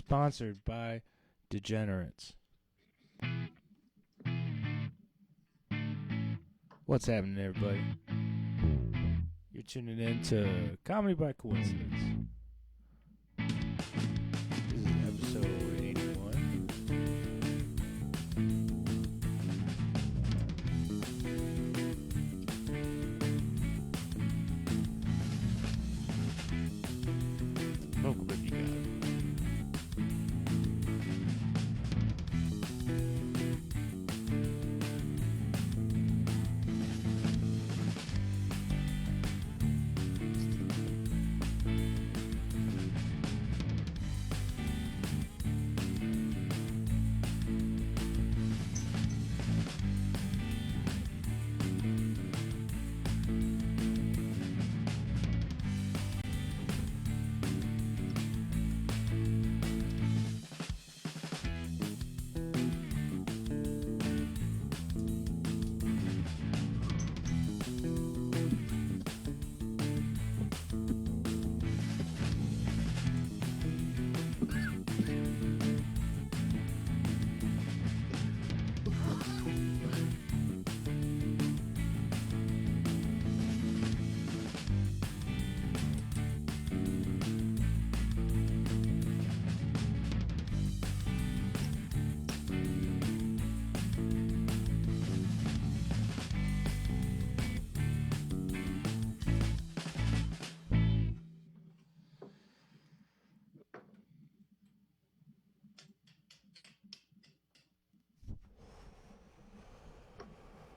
sponsored by Degenerates. What's happening, everybody? You're tuning in to Comedy by Coincidence. This is episode 81. Vocal clip you got.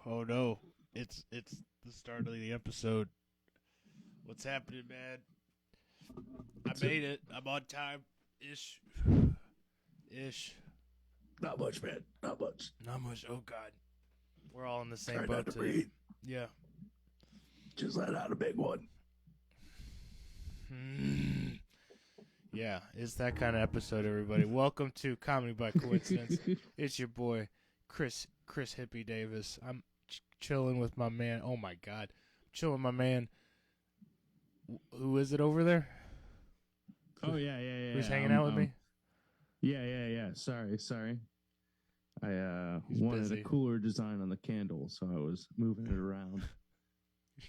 Oh no, it's the start of the episode. What's happening, man? I made it. I'm on time. Ish. Not much, man. Not much. Not much. Oh god. We're all in the same Try boat not to today. breathe. Yeah. Just let out a big one. Yeah, it's that kind of episode, everybody. Welcome to Comedy by Coincidence. It's your boy, Chris Hippie Davis. I'm chilling with my man. Oh my god. Chilling with my man. Who is it over there? Oh, yeah. Who's hanging out with me? Yeah. Sorry. I He's wanted busy. a cooler design on the candle, so I was moving it around.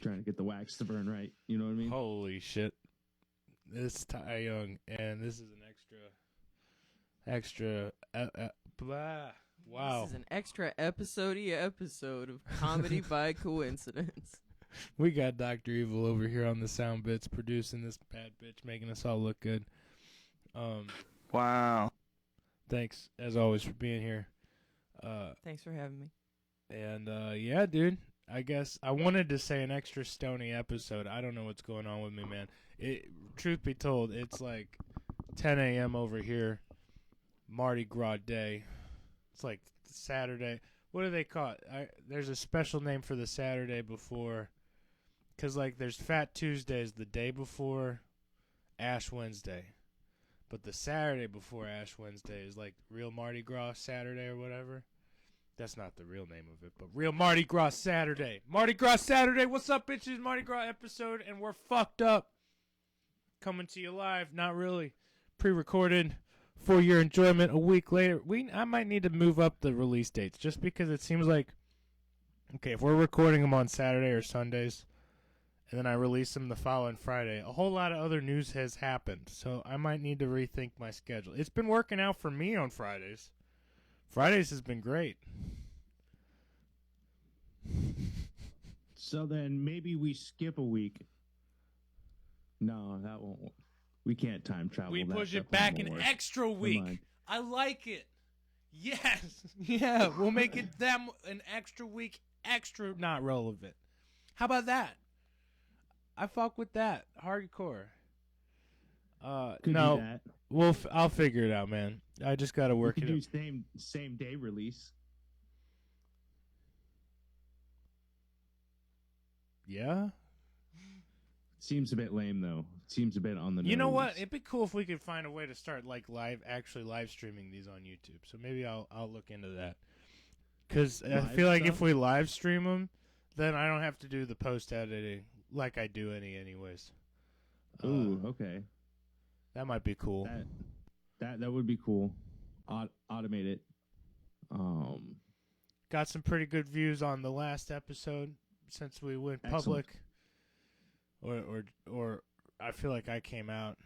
Trying to get the wax to burn right. You know what I mean? Holy shit. This is Ty Young, and this is an extra, blah. Wow. This is an extra episode of Comedy by Coincidence. We got Dr. Evil over here on the sound bits, producing this bad bitch, making us all look good. Wow. Thanks, as always, for being here. Thanks for having me. And, yeah, dude, I guess I wanted to say an extra stony episode. I don't know what's going on with me, man. Truth be told, it's like 10 a.m. over here, Mardi Gras Day. It's like Saturday. What do they call it? There's a special name for the Saturday before. Because, like, there's Fat Tuesdays the day before Ash Wednesday. But the Saturday before Ash Wednesday is, like, real Mardi Gras Saturday or whatever. That's not the real name of it, but real Mardi Gras Saturday. Mardi Gras Saturday. What's up, bitches? Mardi Gras episode, and we're fucked up. Coming to you live. Not really. Pre-recorded. For your enjoyment a week later. I might need to move up the release dates just because it seems like, okay, if we're recording them on Saturday or Sundays and then I release them the following Friday, a whole lot of other news has happened. So I might need to rethink my schedule. It's been working out for me on Fridays. Fridays has been great. So then maybe we skip a week. No, that won't. We can't time travel. We that push stuff it back won't an work. extra Come on. week. I like it. Yes. Yeah, we'll make it an extra week extra not relevant. How about that? I fuck with that. Hardcore. Could no, do that. I'll figure it out, man. I just got to We work could it do out. same day release. Yeah? Seems a bit lame though. Seems a bit on the nose. You know what? It'd be cool if we could find a way to start like actually live streaming these on YouTube. So maybe I'll look into that. Because I Live feel like if stuff? we live stream them, then I don't have to do the post editing like I do anyways. Ooh, okay. That might be cool. That that would be cool. Automate it. Got some pretty good views on the last episode since we went Excellent. public. Or I feel like I came out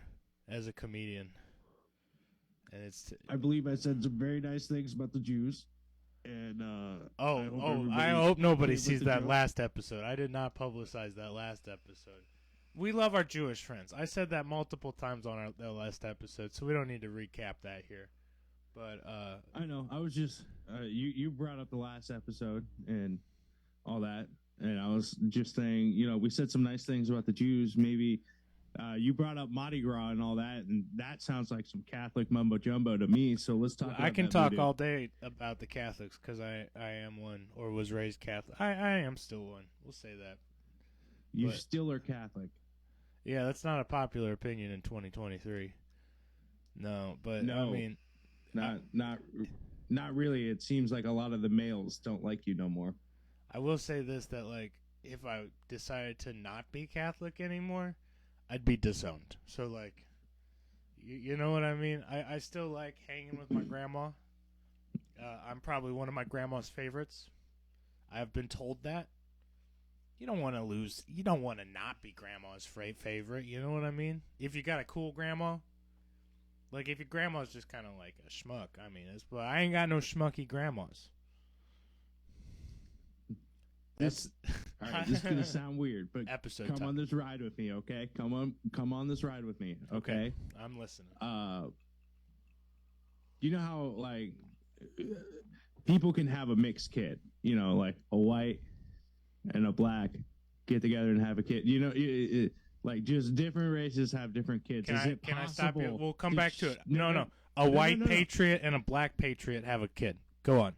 as a comedian. And it's I believe I said some very nice things about the Jews. And I hope nobody with sees the that joke. last episode. I did not publicize that last episode. We love our Jewish friends. I said that multiple times on the last episode, so we don't need to recap that here. But I know. I was just you brought up the last episode and all that, and I was just saying, we said some nice things about the Jews. Maybe you brought up Mardi Gras and all that, and that sounds like some Catholic mumbo jumbo to me. So let's talk. I about can that talk voodoo. all day about the Catholics because I am one or was raised Catholic. I am still one. We'll say that. You but- still are Catholic. Yeah, that's not a popular opinion in 2023. No, but No. I mean, Not really. It seems like a lot of the males don't like you no more. I will say this, that like if I decided to not be Catholic anymore, I'd be disowned. So like, you know what I mean? I still like hanging with my grandma. I'm probably one of my grandma's favorites. I've been told that. You don't want to lose. You don't want to not be grandma's favorite. You know what I mean? If you got a cool grandma, like if your grandma's just kind of like a schmuck, I mean, but I ain't got no schmucky grandmas. This, all right, this is gonna sound weird, but Episode come time. on this ride with me, okay? Come on this ride with me, okay? I'm listening. You know how like people can have a mixed kid, like a white and a black get together and have a kid. Like just different races have different kids. Can Is I stop you? possible We'll come to back to it. No. no. A white no. patriot and a black patriot have a kid. Go on.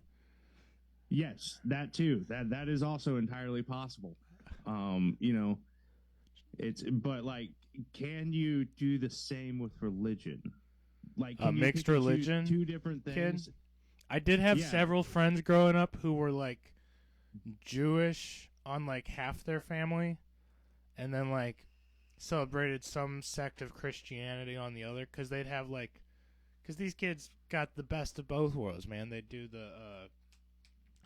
Yes, that too. That is also entirely possible. But like, can you do the same with religion? Like A mixed pick and choose religion two different things. kid? I did have Yeah. several friends growing up who were like Jewish on like half their family, and then like celebrated some sect of Christianity on the other, because they'd have like, because these kids got the best of both worlds, man. They do the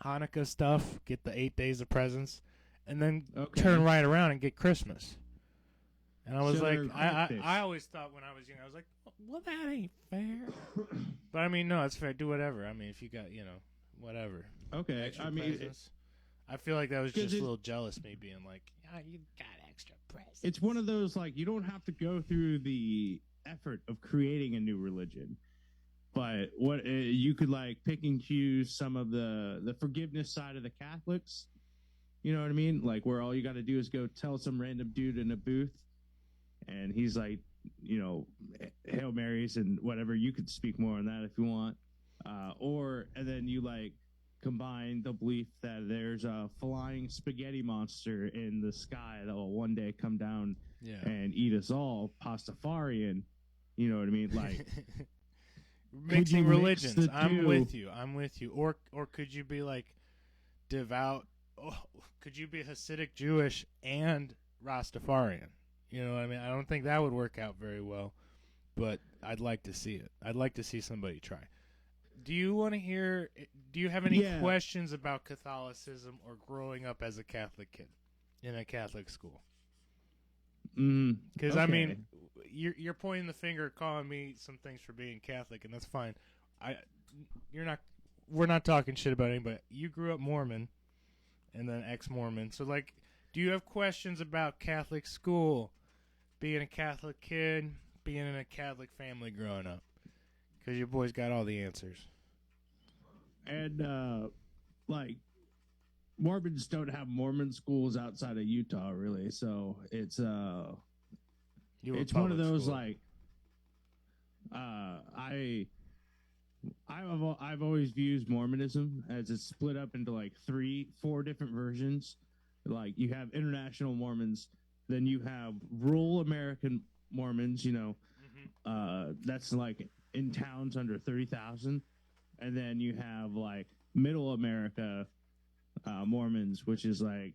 Hanukkah stuff, get the 8 days of presents, and then Okay. turn right around and get Christmas. And I was So like, they're I fish. always thought when I was young, I was like, well, that ain't fair. But I mean, no, it's fair. Do whatever. I mean, if you got, whatever. Okay, Extra I mean, presents. I feel like that was 'cause just a it- little jealous, me being like, oh, you got extra presents. it's one of those like you don't have to go through the effort of creating a new religion, but what you could like pick and choose some of the forgiveness side of the Catholics. You know what I mean? Like where all you got to do is go tell some random dude in a booth, and he's like, Hail Marys and whatever. You could speak more on that if you want, and then you like combine the belief that there's a flying spaghetti monster in the sky that will one day come down Yeah. and eat us all, Pastafarian. You know what I mean? Like, Mixing you mix religions. the I'm two? with you. Or could you be like devout? Oh, could you be Hasidic Jewish and Rastafarian? You know what I mean? I don't think that would work out very well, but I'd like to see it. I'd like to see somebody try. Do you want to hear? Do you have any Yeah. questions about Catholicism or growing up as a Catholic kid in a Catholic school? Because I okay. mean, you're pointing the finger, calling me some things for being Catholic, and that's fine. We're not talking shit about anybody. You grew up Mormon, and then ex-Mormon. So like, do you have questions about Catholic school, being a Catholic kid, being in a Catholic family growing up? Because your boy's got all the answers. And like Mormons don't have Mormon schools outside of Utah, really. So it's You were it's one of public those school. like I've always viewed Mormonism as it's split up into like 4 different versions. Like you have international Mormons, then you have rural American Mormons. That's like in towns under 30,000, and then you have like Middle America Mormons, which is like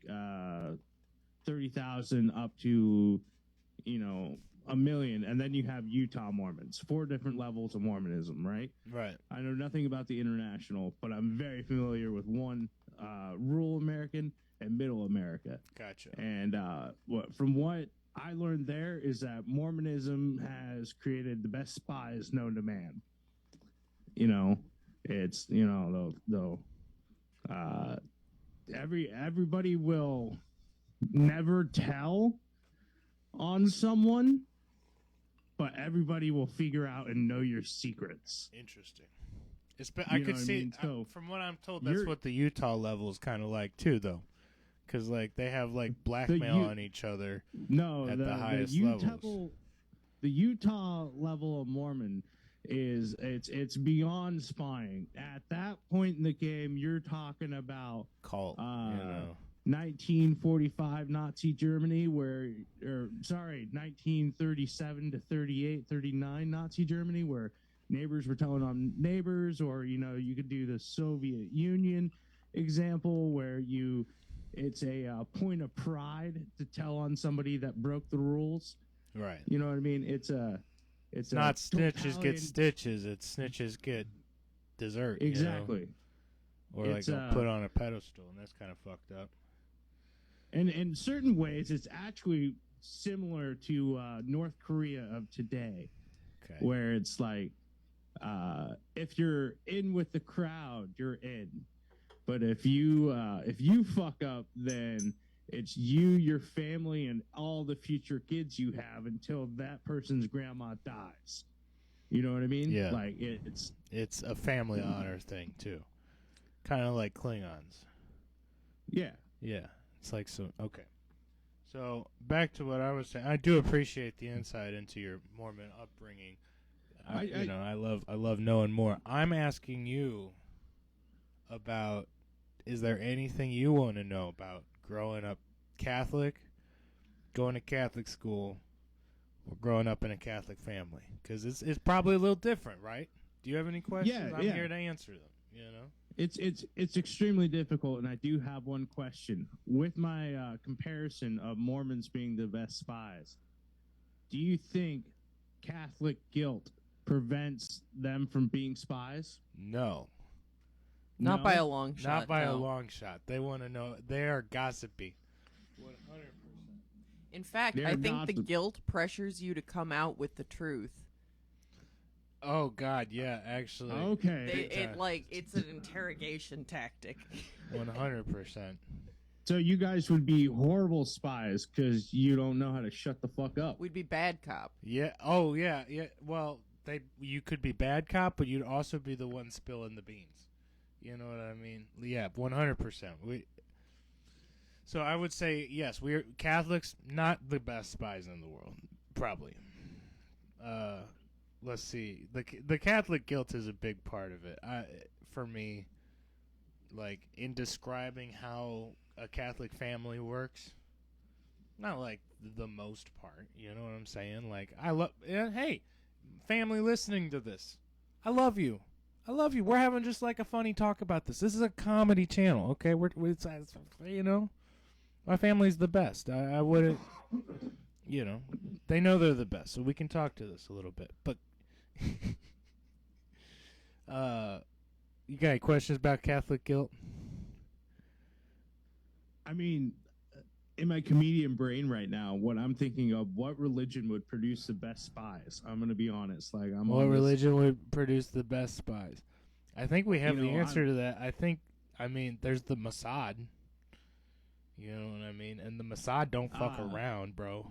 30,000 up to a million, and then you have Utah Mormons, 4 different levels of Mormonism, right? Right. I know nothing about the international, but I'm very familiar with one rural American and middle America. Gotcha. And from what I learned there is that Mormonism has created the best spies known to man. You know, it's, you know, everybody will never tell on someone, but everybody will figure out and know your secrets. Interesting. I could see, mean? So, from what I'm told, that's what the Utah level is kind of like too, though. Because, like, they have, like, blackmail on each other at the highest levels. The Utah level of Mormon is, it's beyond spying. At that point in the game, you're talking about cult, 1945 Nazi Germany, 1937 to 38, 39 Nazi Germany, where neighbors were telling on neighbors, or, you know, you could do the Soviet Union example where it's a point of pride to tell on somebody that broke the rules. Right. You know what I mean? It's not snitches get stitches. It's snitches get dessert. Exactly. You know? Or like put on a pedestal, and that's kind of fucked up. And in certain ways, it's actually similar to North Korea of today, where it's like, if you're in with the crowd, you're in. But if you fuck up, then it's you, your family, and all the future kids you have until that person's grandma dies. You know what I mean? Yeah. Like it's a family honor thing too, kind of like Klingons. Yeah. Yeah. It's like so. Okay. So back to what I was saying. I do appreciate the insight into your Mormon upbringing. I love knowing more. I'm asking you about, is there anything you want to know about growing up Catholic, going to Catholic school, or growing up in a Catholic family? Because it's probably a little different, right? Do you have any questions? I'm here to answer them. You know, it's extremely difficult, and I do have one question. With my comparison of Mormons being the best spies, do you think Catholic guilt prevents them from being spies? No. Not by a long shot. Not by a long shot. They want to know. They are gossipy. 100%. In fact, I think the guilt pressures you to come out with the truth. Oh God, yeah, actually. Okay. It's an interrogation tactic. 100%. So you guys would be horrible spies because you don't know how to shut the fuck up. We'd be bad cop. Yeah. Oh yeah. Yeah. Well, you could be bad cop, but you'd also be the one spilling the beans. You know what I mean? Yeah, 100%. So I would say yes. We're Catholics, not the best spies in the world, probably. Let's see. The Catholic guilt is a big part of it. For me, like in describing how a Catholic family works, not like the most part. You know what I'm saying? Like hey, family listening to this, I love you. I love you. We're having just like a funny talk about this. This is a comedy channel, okay? It's you know, my family's the best. I wouldn't, you know, they know they're the best, so we can talk to this a little bit. But, you got any questions about Catholic guilt? I mean, in my comedian brain right now, what I'm thinking of, what religion would produce the best spies? I'm going to be honest. Like, what religion would produce the best spies? I think we have the answer to that. I mean, there's the Mossad. You know what I mean? And the Mossad don't fuck around, bro.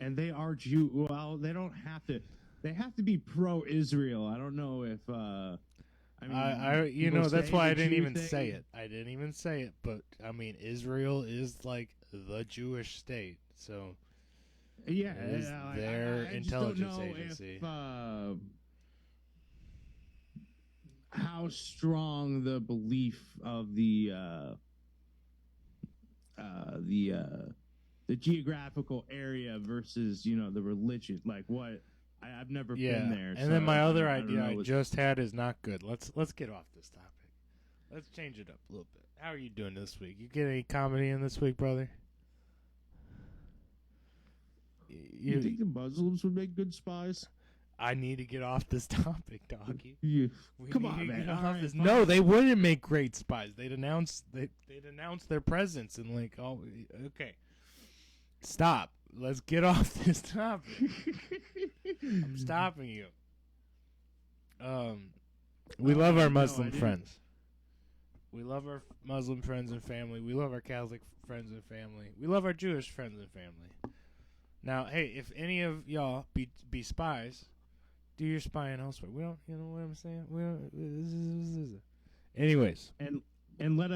And they are Jew. Well, they don't have to. They have to be pro-Israel. I don't know if. You know, that's why I didn't even say it. I didn't even say it, but I mean, Israel is like the Jewish state, so yeah, it is their intelligence agency. How strong the belief of the geographical area versus, you know, the religion, like what. I've never been there. And then my other idea I just had is not good. Let's get off this topic. Let's change it up a little bit. How are you doing this week? You get any comedy in this week, brother? You think the Muslims would make good spies? I need to get off this topic, doggy. Come on, man. Right, no, they wouldn't make great spies. They'd announce their presence and like, oh, okay, stop. Let's get off this topic. I'm stopping you. We love our Muslim friends. We love our Muslim friends and family. We love our Catholic friends and family. We love our Jewish friends and family. Now, hey, if any of y'all be spies, do your spying elsewhere. We don't, you know what I'm saying? We don't. Anyways, and let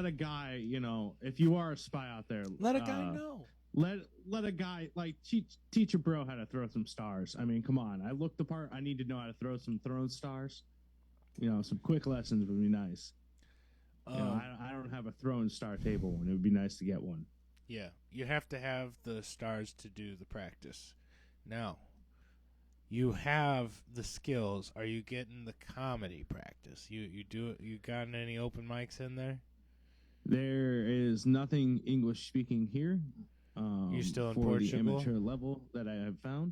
a guy, you know, if you are a spy out there, let a guy know. Let a guy like teach a bro how to throw some stars. I mean, come on. I look the part. I need to know how to throw some throne stars. You know, some quick lessons would be nice. You know, I don't have a throwing star table, and it would be nice to get one. Yeah, you have to have the stars to do the practice. Now, you have the skills. Are you getting the comedy practice? You do it. You got any open mics in there? There is nothing English speaking here. You still in for Portugal? The amateur level that I have found.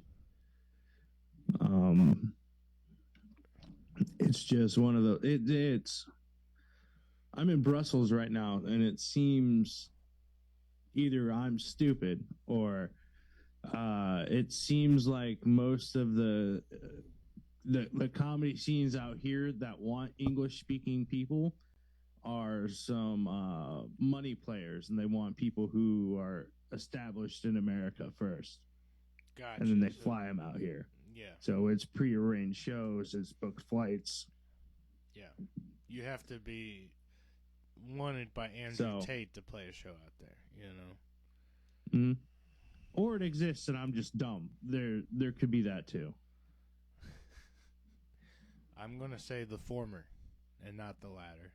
It's just one of the. It's. I'm in Brussels right now, and it seems either I'm stupid or it seems like most of the comedy scenes out here that want English speaking people are some money players, and they want people who are established in America first. Gotcha. And then they fly them out here. Yeah. So it's prearranged shows, it's booked flights. Yeah. You have to be wanted by Andrew Tate to play a show out there, you know. Mm-hmm. Or it exists and I'm just dumb. There could be that too. I'm going to say the former and not the latter.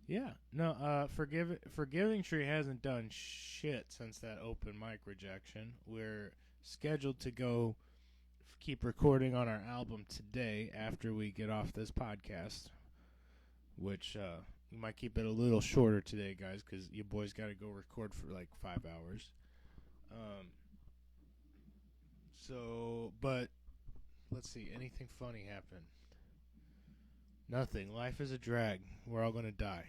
Yeah. No, Forgiving Tree hasn't done shit since that open mic rejection. We're scheduled to go keep recording on our album today after we get off this podcast, which we might keep it a little shorter today, guys, because you boys got to go record for like 5 hours. But let's see, anything funny happen? Nothing. Life is a drag. We're all gonna die.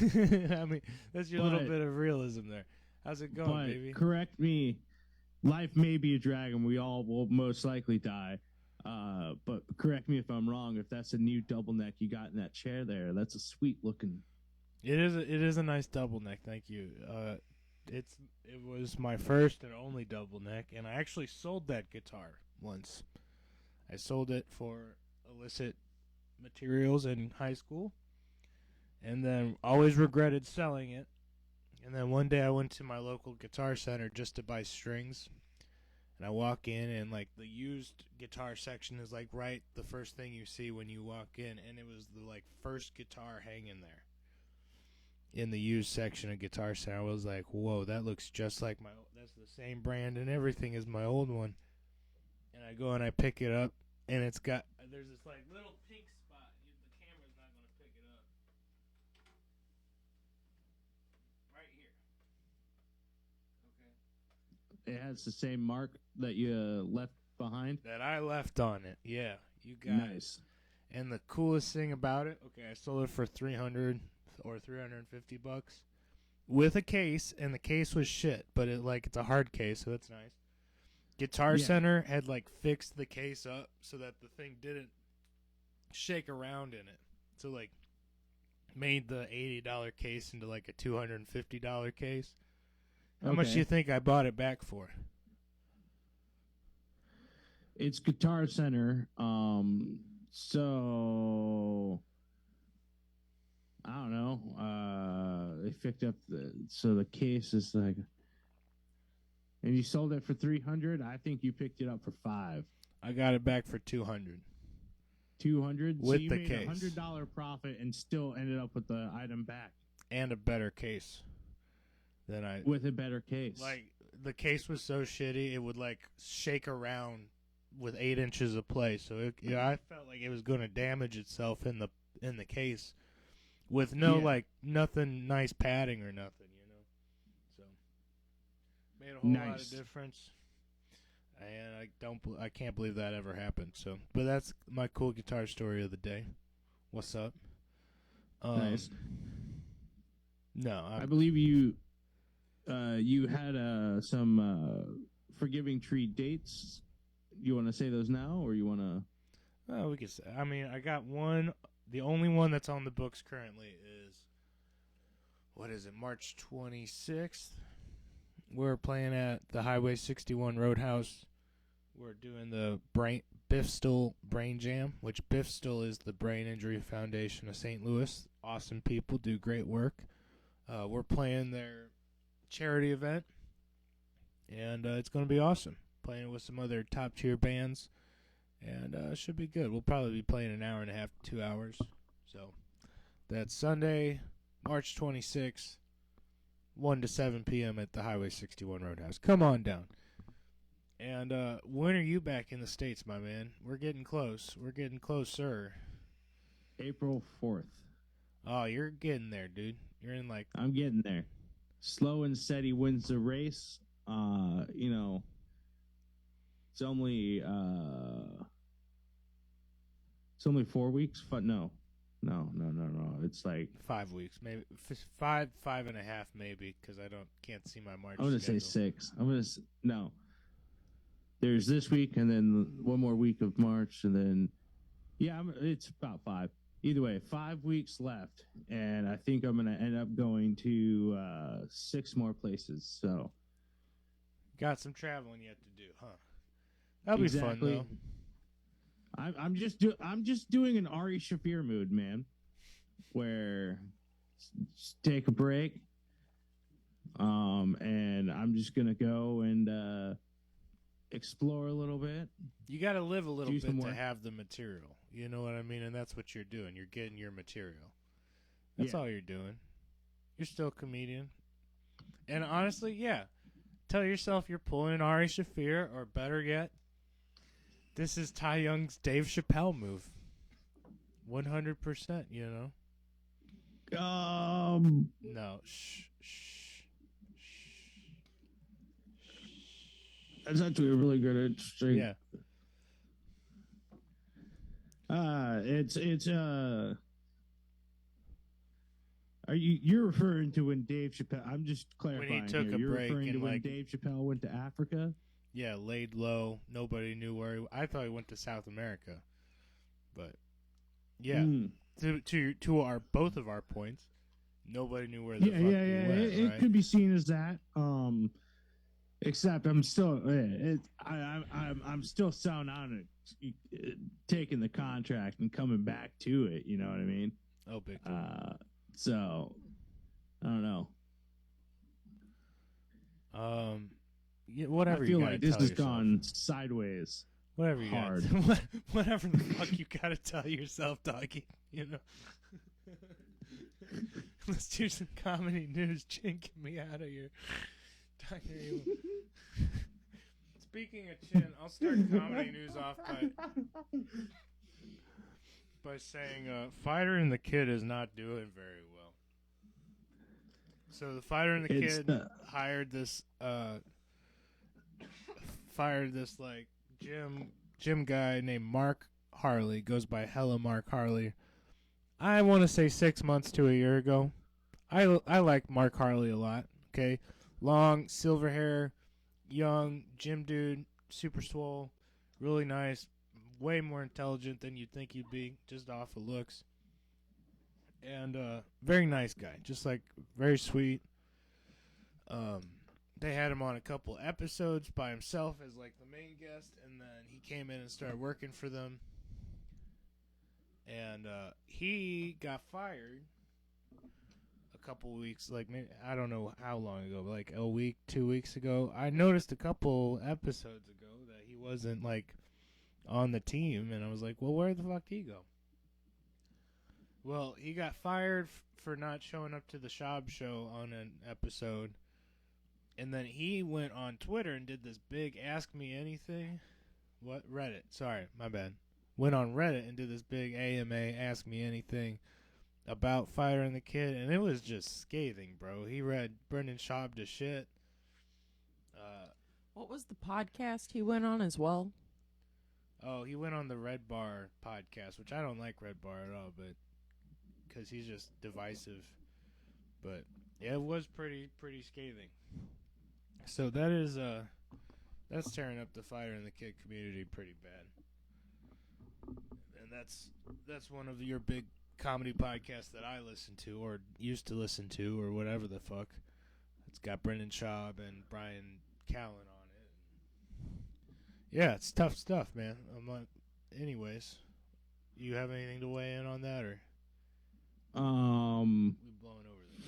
I mean, that's your little bit of realism there. How's it going, baby? Correct me. Life may be a drag, and we all will most likely die. But correct me if I'm wrong. If that's a new double neck you got in that chair there, that's a sweet looking. It is a nice double neck. Thank you. It was my first and only double neck, and I actually sold that guitar once. I sold it for illicit materials in high school, and then always regretted selling it. And then one day I went to my local guitar center just to buy strings, and I walk in, and like the used guitar section is like right the first thing you see when you walk in, and it was the like first guitar hanging there in the used section of Guitar Center. I was like, whoa, that looks just like that's the same brand and everything as my old one. And I go and I pick it up, and there's this like little pink spot. The camera's not going to pick it up. Right here. Okay. It has the same mark that you left behind? That I left on it. Yeah, you got nice. It. And the coolest thing about it, okay, I sold it for $300 or $350 with a case, and the case was shit, but it's a hard case, so it's nice. Guitar Center had like fixed the case up so that the thing didn't shake around in it. So like made the $80 case into like a $250 case. How much do you think I bought it back for? It's Guitar Center. So I don't know. They picked up the case is like. And you sold it for $300. I think you picked it up for $500. I got it back for $200. $200 with so you the made case. $100 profit and still ended up with the item back and a better case than I. With a better case. Like the case was so shitty, it would like shake around with 8 inches of play. So I felt like it was going to damage itself in the case with no nothing nice padding or nothing, So made a whole lot of difference. And I can't believe that ever happened. So, but that's my cool guitar story of the day. What's up? Nice. No, I believe you had some Forgiving Tree dates. You want to say those now, or you want to? We could say. I mean, I got one. The only one that's on the books currently is, what is it, March 26th? We're playing at the Highway 61 Roadhouse. We're doing the Biffstall Brain Jam, which Biffstall is the Brain Injury Foundation of St. Louis. Awesome people, do great work. We're playing their charity event, and it's going to be awesome. Playing with some other top-tier bands, and it should be good. We'll probably be playing an hour and a half to 2 hours. So that's Sunday, March 26th, 1 to 7 p.m. at the Highway 61 Roadhouse. Come on down. And when are you back in the States, my man? We're getting close. We're getting closer. April 4th. Oh, you're getting there, dude. You're in I'm getting there. Slow and steady wins the race. It's only 4 weeks. No. It's like 5 weeks, maybe 5.5, maybe, because can't see my March. I'm gonna say 6. No. There's this week, and then one more week of March, and then it's about 5. Either way, 5 weeks left, and I think I'm gonna end up going to 6 more places. So, got some traveling yet to do, huh? That'll be fun though. I'm just doing an Ari Shaffir mood, man, where just take a break, and I'm just gonna go and explore a little bit. You got to live a little bit to have the material. You know what I mean? And that's what you're doing. You're getting your material. That's all you're doing. You're still a comedian. And honestly, tell yourself you're pulling an Ari Shaffir, or better yet, this is Ty Young's Dave Chappelle move. 100%, No. Shh. That's actually a really good, interesting. Yeah. You're referring to when Dave Chappelle? I'm just clarifying. When he took a You're break referring to and when Dave Chappelle went to Africa? Yeah, laid low. Nobody knew where I thought he went to South America, but to our both of our points, nobody knew where the fuck he went. It could be seen as that. Except I'm still, I'm still selling on it, taking the contract and coming back to it. You know what I mean? Oh, big. So I don't know. Whatever. I feel like this has gone sideways. Whatever you hard. Whatever the fuck you gotta tell yourself, doggy. Let's do some comedy news. Chin, get me out of here. Speaking of Chin, I'll start comedy news off by saying Fighter and the Kid is not doing very well. So the Fighter and the Kid hired this gym guy named Mark Harley, goes by Hella Mark Harley. I want to say 6 months to a year ago. I like Mark Harley a lot. Okay. Long, silver hair, young, gym dude, super swole, really nice, way more intelligent than you'd think he'd be, just off of looks. And very nice guy, just very sweet. They had him on a couple episodes by himself as the main guest, and then he came in and started working for them. And he got fired a couple weeks, maybe, I don't know how long ago, but a week, 2 weeks ago. I noticed a couple episodes ago that he wasn't on the team, and I was like, well, where the fuck did he go? Well, he got fired for not showing up to the Shab show on an episode, and then he went on Twitter and did this big Ask Me Anything. What? Reddit. Sorry, my bad. Went on Reddit and did this big AMA Ask Me Anything about firing the kid, and it was just scathing, bro. He read Brendan Schaub to shit. What was the podcast he went on as well? Oh, he went on the Red Bar podcast, which I don't like Red Bar at all, but because he's just divisive. But yeah, it was pretty scathing. So that is that's tearing up the fire in the kid community pretty bad. And that's one of your big comedy podcasts that I listen to or used to listen to or whatever the fuck. It's got Brendan Schaub and Brian Callen on it. Yeah, it's tough stuff, man. Anyways, you have anything to weigh in on that, or we blowing over this?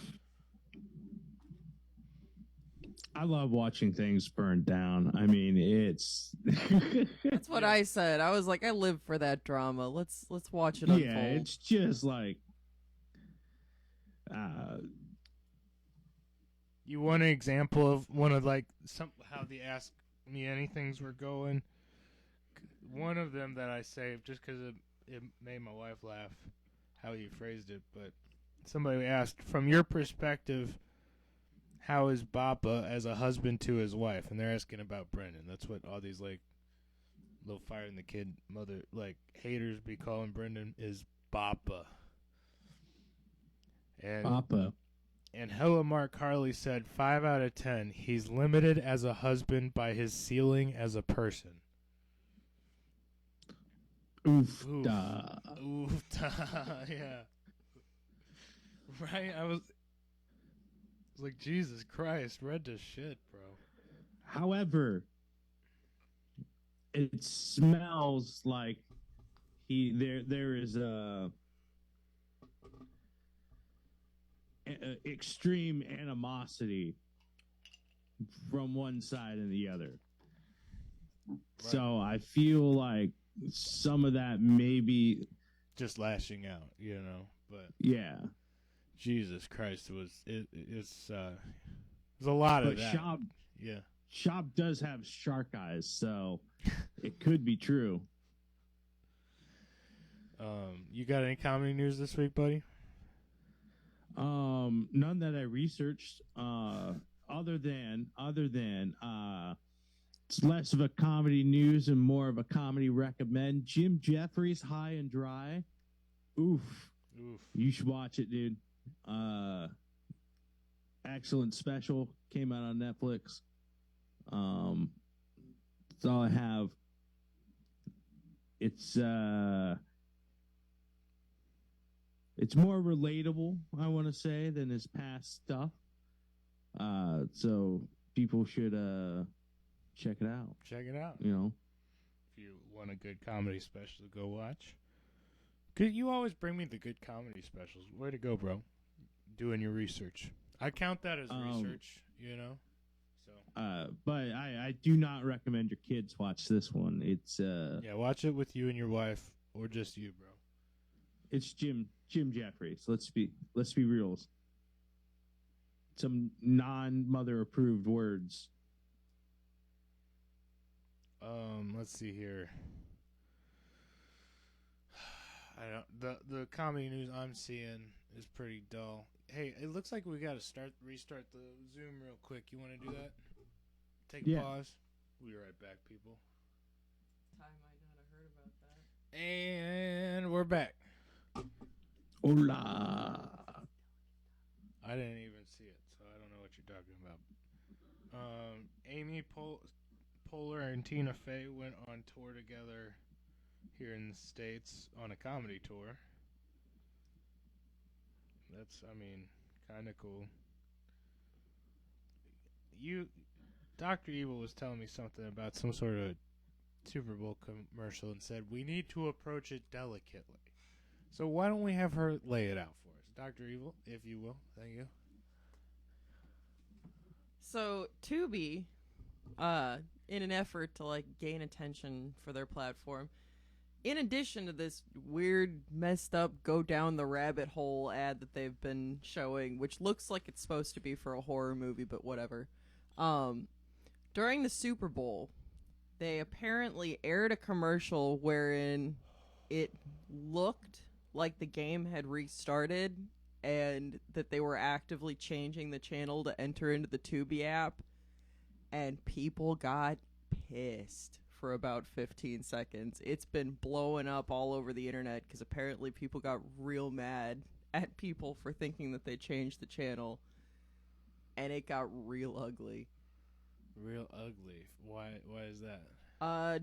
I love watching things burn down. I mean, it's That's what I said. I was like, I live for that drama. Let's watch it unfold. Yeah, it's just like You want an example of one of like how the Ask Me Anythings were going? One of them that I saved just because it made my wife laugh how he phrased it, but somebody asked, from your perspective, how is Bappa as a husband to his wife? And they're asking about Brendan. That's what all these like little fire in the kid mother like haters be calling Brendan is Bappa. And Papa. And Hella Mark Harley said 5 out of 10. He's limited as a husband by his ceiling as a person. Oof. Oof. Yeah. Right? I was like, Jesus Christ, read to shit, bro. However, it smells like there is a extreme animosity from one side and the other. Right. So I feel like some of that maybe just lashing out, but yeah. Jesus Christ, it's a lot of that. Schaub does have shark eyes, so it could be true. You got any comedy news this week, buddy? None that I researched. Other than it's less of a comedy news and more of a comedy recommend. Jim Jefferies, High and Dry. Oof. You should watch it, dude. Excellent special, came out on Netflix. That's all I have. It's more relatable, I want to say, than his past stuff. So people should check it out. Check it out. If you want a good comedy special to go watch. You always bring me the good comedy specials. Way to go, bro. Doing your research. I count that as research, So. But I do not recommend your kids watch this one. It's yeah, watch it with you and your wife, or just you, bro. It's Jim Jefferies. Let's be real. Some non-mother approved words. Let's see here. The comedy news I'm seeing is pretty dull. Hey, it looks like we got to restart the Zoom real quick. You want to do that? Take a pause. We'll be right back, people. Ty might not have heard about that. And we're back. Hola. I didn't even see it, so I don't know what you're talking about. Amy Poehler and Tina Fey went on tour together here in the States on a comedy tour. That's, kind of cool. Dr. Evil was telling me something about some sort of Super Bowl commercial and said, we need to approach it delicately. So why don't we have her lay it out for us? Dr. Evil, if you will. Thank you. So, Tubi, in an effort to, gain attention for their platform, in addition to this weird, messed up, go down the rabbit hole ad that they've been showing, which looks like it's supposed to be for a horror movie, but whatever. During the Super Bowl, they apparently aired a commercial wherein it looked like the game had restarted and that they were actively changing the channel to enter into the Tubi app, and people got pissed for about 15 seconds. It's been blowing up all over the internet because apparently people got real mad at people for thinking that they changed the channel, and it got real ugly. Real ugly. Why is that?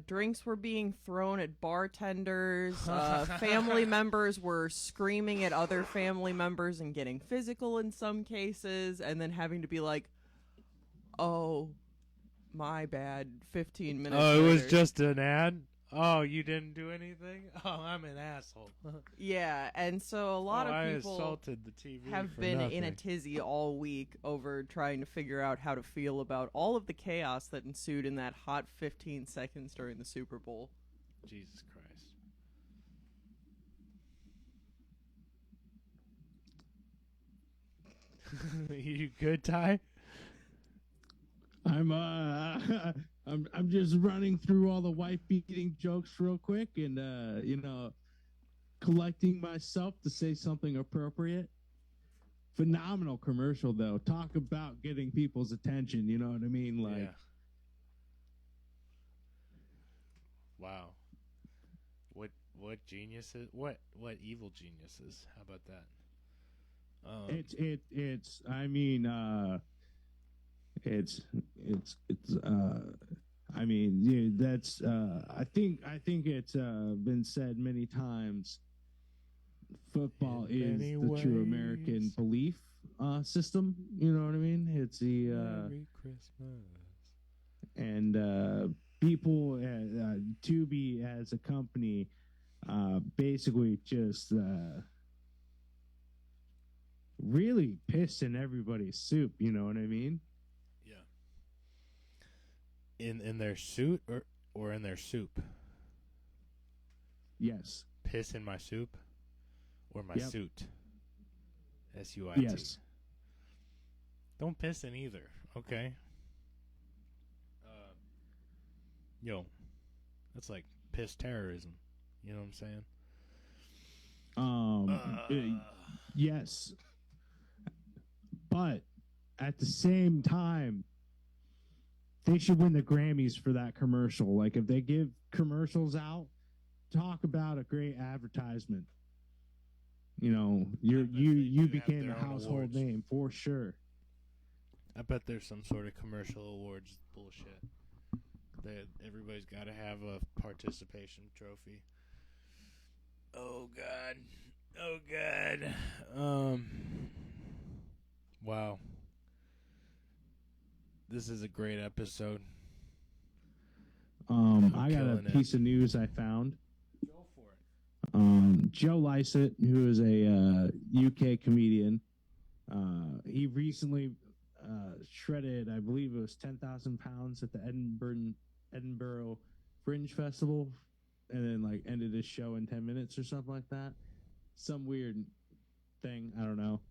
Drinks were being thrown at bartenders. Family members were screaming at other family members and getting physical in some cases, and then having to be like, "Oh, my bad." 15 minutes. Oh, it was later. just an ad. Oh, you didn't do anything. Oh, I'm an asshole. Yeah, and so a lot I of people assaulted the TV have for been nothing. in a tizzy all week over trying to figure out how to feel about all of the chaos that ensued in that hot 15 seconds during the Super Bowl. Jesus Christ. You good, Ty? I'm I'm just running through all the wife beating jokes real quick, and collecting myself to say something appropriate. Phenomenal commercial though. Talk about getting people's attention. You know what I mean? Like, Yeah. Wow. What geniuses? What evil geniuses? How about that? it's. I mean, it's. I mean, yeah, that's. I think it's been said many times. Football In is many the true American ways. belief system. You know what I mean? It's the Merry Christmas. and people at Tubi as a company basically just really pissing everybody's soup. You know what I mean? Yeah. In their suit or in their soup? Yes. Piss in my soup or my Yep. suit? SUIT. Yes. Don't piss in either. Okay. Yo, that's like piss terrorism. You know what I'm saying? Yes. But at the same time, they should win the Grammys for that commercial. Like, if they give commercials out, talk about a great advertisement. You know, you do have became their a own household awards. name for sure. I bet there's some sort of commercial awards bullshit. That everybody's got to have a participation trophy. Oh God. Oh God. Wow. This is a great episode. I got a killing it. piece of news I found. Go for it. Joe Lycett, who is a UK comedian, he recently shredded, I believe it was 10,000 pounds at the Edinburgh Fringe Festival, and then like ended his show in 10 minutes or something like that. Some weird thing, I don't know.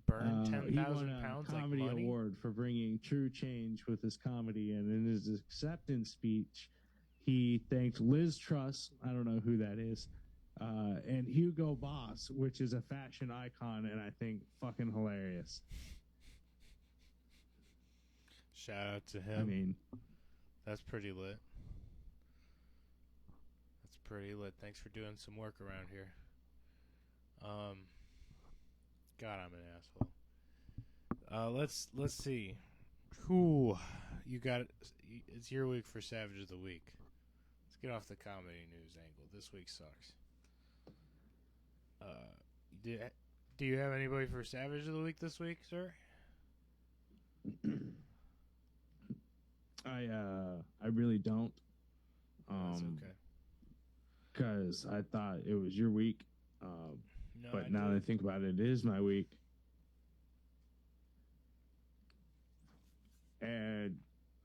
Burn He won 10,000 a pounds comedy like money? award for bringing true change with his comedy, and in his acceptance speech, he thanked Liz Truss, I don't know who that is, and Hugo Boss, which is a fashion icon, and I think fucking hilarious. Shout out to him. I mean, That's pretty lit. That's pretty lit. Thanks for doing some work around here. God, I'm an asshole. Let's see. Who you got? It's your week for Savage of the Week. Let's get off the comedy news angle. This week sucks. Do you have anybody for Savage of the Week this week, sir? I really don't. That's okay. Because I thought it was your week. No, But now that I think about it, it is my week. And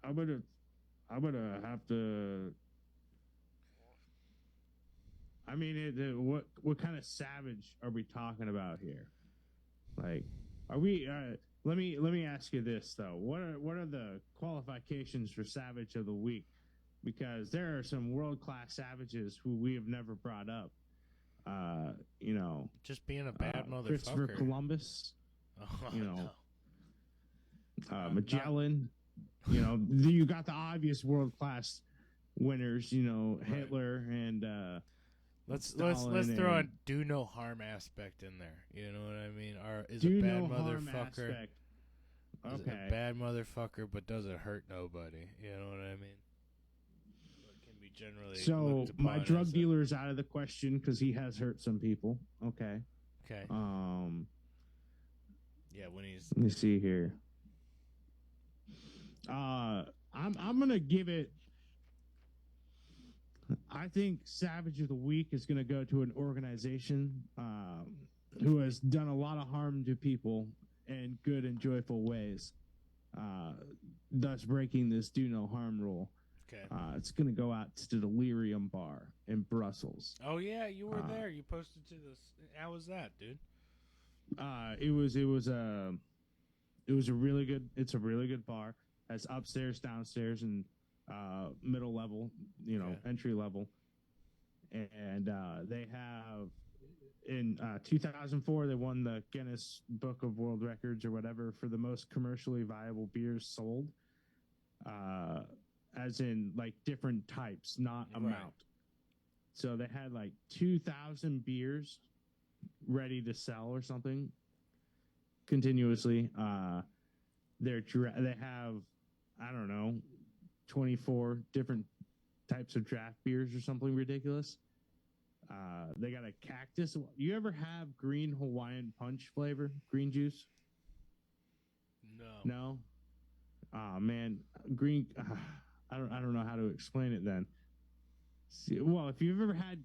I'm gonna have to. I mean, what kind of savage are we talking about here? Like, are we? Let me ask you this though. What are the qualifications for Savage of the Week? Because there are some world class savages who we have never brought up. You know, Just being a bad Christopher motherfucker. Columbus, Oh, you know, no. Magellan. You know, you got the obvious world class winners. You know, Right. Hitler and Let's Stalin throw a and do no harm aspect in there. You know what I mean? Or is do a bad no harm motherfucker aspect. is Okay. a bad motherfucker but doesn't hurt nobody. You know what I mean? What can be generally So looked upon my drug as dealer is out of the question because he has hurt some people. Okay. Okay. Yeah, when he's Let me see here. I'm gonna give it. I think Savage of the Week is gonna go to an organization who has done a lot of harm to people in good and joyful ways, thus breaking this do no harm rule. okay. It's gonna go out to the Delerium bar in Brussels. Oh yeah, you were there. You posted to this. How was that, dude? It was a really good. It's a really good bar. Has upstairs, downstairs, and middle level. You know, Okay. entry level. And they have in 2004 they won the Guinness Book of World Records or whatever for the most commercially viable beers sold. As in like different types, not Right. amount. So they had like 2,000 beers ready to sell or something continuously. They have, I don't know, 24 different types of draft beers or something ridiculous. They got a cactus. You ever have green Hawaiian punch flavor? Green juice? No. No. Man, green. I don't know how to explain it then. See, well, if you've ever had,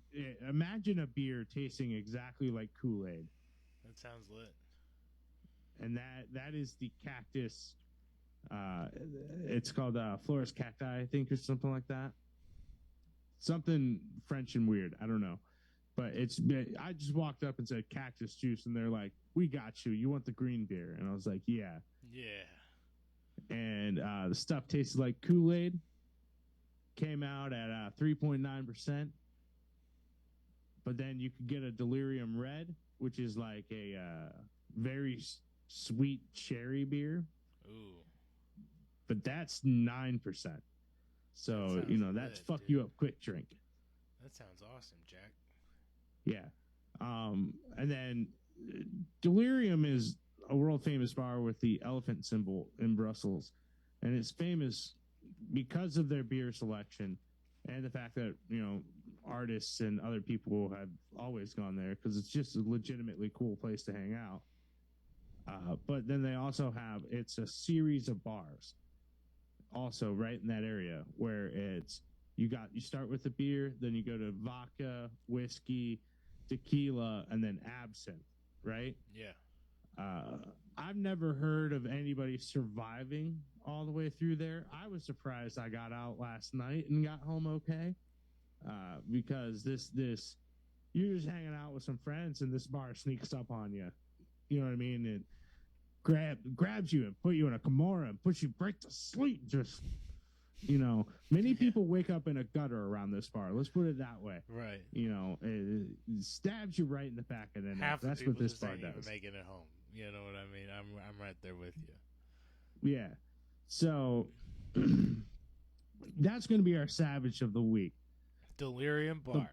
imagine a beer tasting exactly like Kool-Aid. That sounds lit. And that is the cactus. It's called Flores cacti, I think, or something like that. Something French and weird. I don't know. But I just walked up and said cactus juice, and they're like, "We got you. You want the green beer?" And I was like, "Yeah." Yeah. And the stuff tasted like Kool-Aid. Came out at 3.9%. But then you could get a Delerium Red, which is like a very sweet cherry beer. Ooh. But that's 9%. So, That you know, sounds that's lit, fuck dude. you up quick drink. That sounds awesome, Jack. Yeah. And then Delirium is a world famous bar with the elephant symbol in Brussels. And it's famous because of their beer selection and the fact that, you know, artists and other people have always gone there because it's just a legitimately cool place to hang out. But then they also have, it's a series of bars also right in that area where it's, you start with the beer, then you go to vodka, whiskey, tequila, and then absinthe, right? Yeah. I've never heard of anybody surviving all the way through there. I was surprised I got out last night and got home okay. Because this you're just hanging out with some friends and this bar sneaks up on you. You know what I mean? It grabs you and put you in a Kimura and puts you right to sleep. Just, you know, many people wake up in a gutter around this bar. Let's put it that way. Right. You know, it stabs you right in the back of the neck. Half the That's people what this just bar ain't even does. making it home. You know what I mean? I'm right there with you. Yeah. So that's going to be our savage of the week. Delirium bar.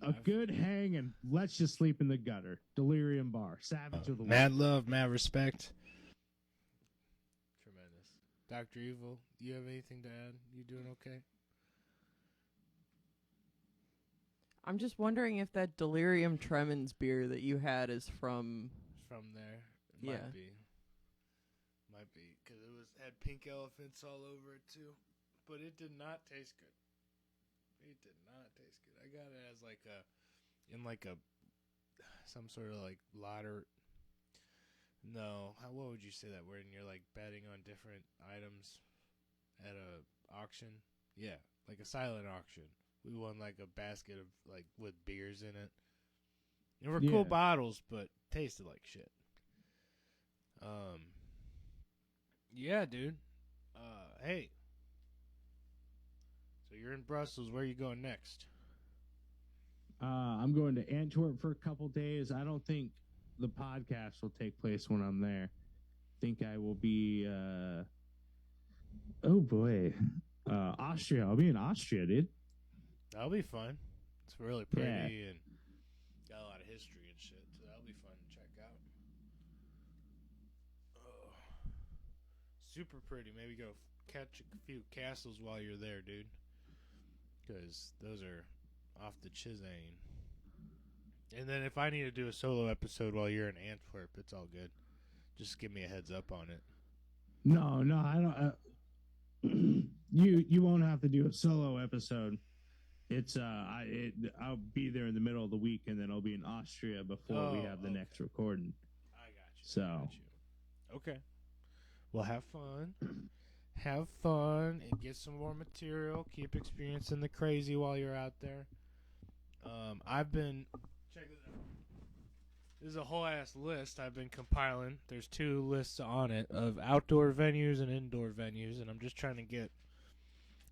A good hang and let's just sleep in the gutter. Delirium bar. Savage of the week. Mad love, mad respect. Tremendous. Dr. Evil, do you have anything to add? You doing okay? I'm just wondering if that Delirium Tremens beer that you had is from. From there. It Yeah. Might be. Might be. Because it had pink elephants all over it, too. But it did not taste good. It did not taste good. I got it as some sort of like lottery. No, what would you say that word? And you're like betting on different items at a auction. Yeah, like a silent auction. We won like a basket of like with beers in it. And were cool bottles, but tasted like shit. Yeah, dude. Hey. So you're in Brussels. Where are you going next? I'm going to Antwerp for a couple days. I don't think the podcast will take place when I'm there. I think I will be. Oh boy, Austria. I'll be in Austria, dude. That'll be fun. It's really pretty and got a lot of history and shit, so that'll be fun to check out. Oh, super pretty. Maybe go catch a few castles while you're there, dude. Because those are off the chisane. And then if I need to do a solo episode while you're in Antwerp, it's all good. Just give me a heads up on it. No, I don't. You won't have to do a solo episode. It's I'll be there in the middle of the week, and then I'll be in Austria before we have the next recording. I got you. So, I got you. Okay. Well, have fun. Have fun and get some more material. Keep experiencing the crazy while you're out there. I've been check this out. This is a whole ass list I've been compiling. There's 2 lists on it of outdoor venues and indoor venues, and I'm just trying to get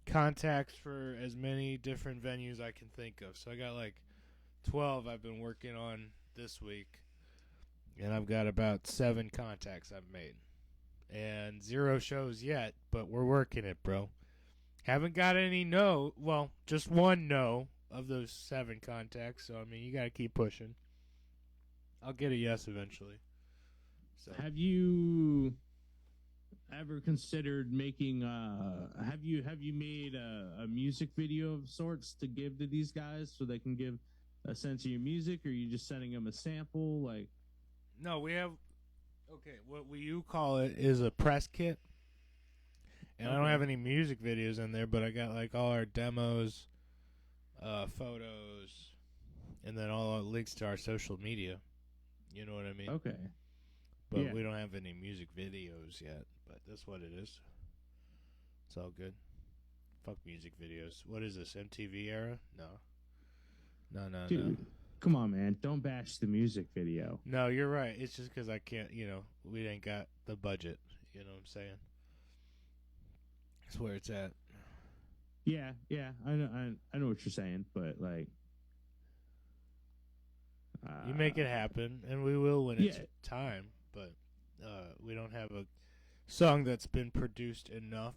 contacts for as many different venues I can think of. So I got like 12 I've been working on this week, and I've got about 7 contacts I've made. And 0 shows yet, but we're working it, bro. Haven't got any no. Well, just 1 no of those 7 contacts. So, I mean, you got to keep pushing. I'll get a yes eventually. So have you ever considered making? Have you made a music video of sorts to give to these guys so they can give a sense of your music, or are you just sending them a sample? Like, no, we have. Okay, what you call it is a press kit. And I don't have any music videos in there, but I got like all our demos, photos, and then all our links to our social media. You know what I mean? Okay. But we don't have any music videos yet, but that's what it is. It's all good. Fuck music videos. What is this, MTV era? No. Dude, come on, man. Don't bash the music video. No, you're right. It's just because I can't, we ain't got the budget. You know what I'm saying? That's where it's at. Yeah. I know what you're saying, but like, you make it happen, and we will when it's time. But we don't have a song that's been produced enough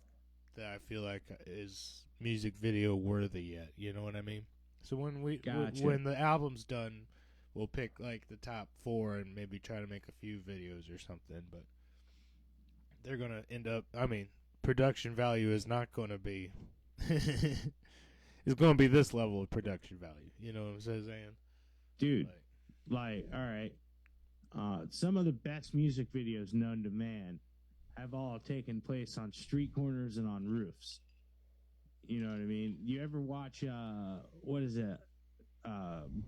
that I feel like is music video worthy yet. You know what I mean? So when when the album's done, we'll pick like the top 4 and maybe try to make a few videos or something. But they're gonna end up. I mean, production value is not going to be. It's going to be this level of production value. You know what I'm saying, dude? Like, all right. Some of the best music videos known to man have all taken place on street corners and on roofs. You know what I mean? You ever watch what is it?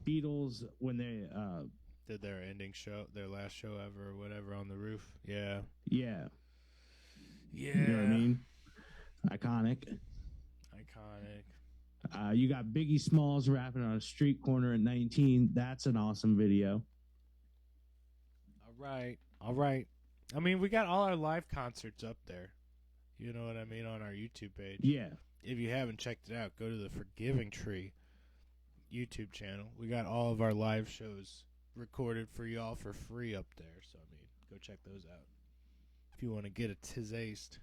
Beatles when they did their ending show, their last show ever or whatever on the roof? Yeah. Yeah. Yeah. You know what I mean? Iconic. You got Biggie Smalls rapping on a street corner at 19. That's an awesome video. All right. I mean, we got all our live concerts up there. You know what I mean? On our YouTube page. Yeah. If you haven't checked it out, go to the Forgiving Tree YouTube channel. We got all of our live shows recorded for y'all for free up there. So, I mean, go check those out if you want to get a taste.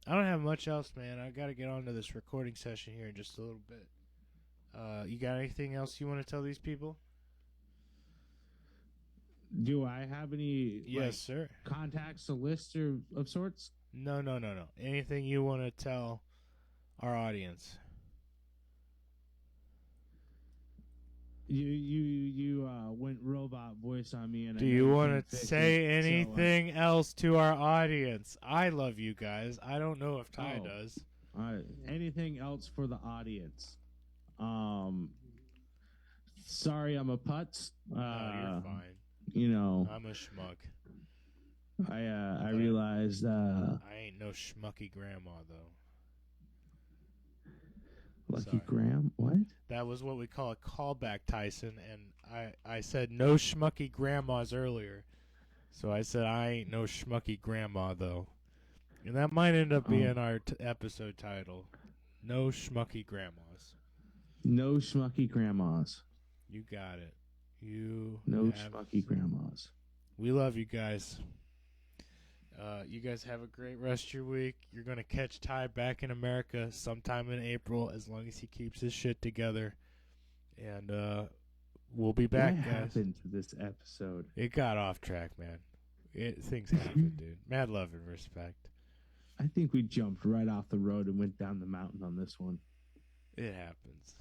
I don't have much else, man. I got to get on to this recording session here in just a little bit. You got anything else you want to tell these people? Do I have any yes, sir. Contacts, a list of sorts? No. Anything you want to tell our audience? You went robot voice on me, and do you want to say anything else to our audience? I love you guys. I don't know if Ty does. Anything else for the audience? Sorry, I'm a putz. No, you're fine. You know, I'm a schmuck. I realized I ain't no schmucky grandma though. Lucky Graham? What? That was what we call a callback, Tyson, and I said no schmucky grandmas earlier. So I said I ain't no schmucky grandma though. And that might end up being our episode title. No schmucky grandmas. No schmucky grandmas. You got it. You No have- schmucky grandmas. We love you guys. You guys have a great rest of your week. You're going to catch Ty back in America sometime in April as long as he keeps his shit together. And we'll be back, What guys. happened to this episode? It got off track, man. Things happen, dude. Mad love and respect. I think we jumped right off the road and went down the mountain on this one. It happens.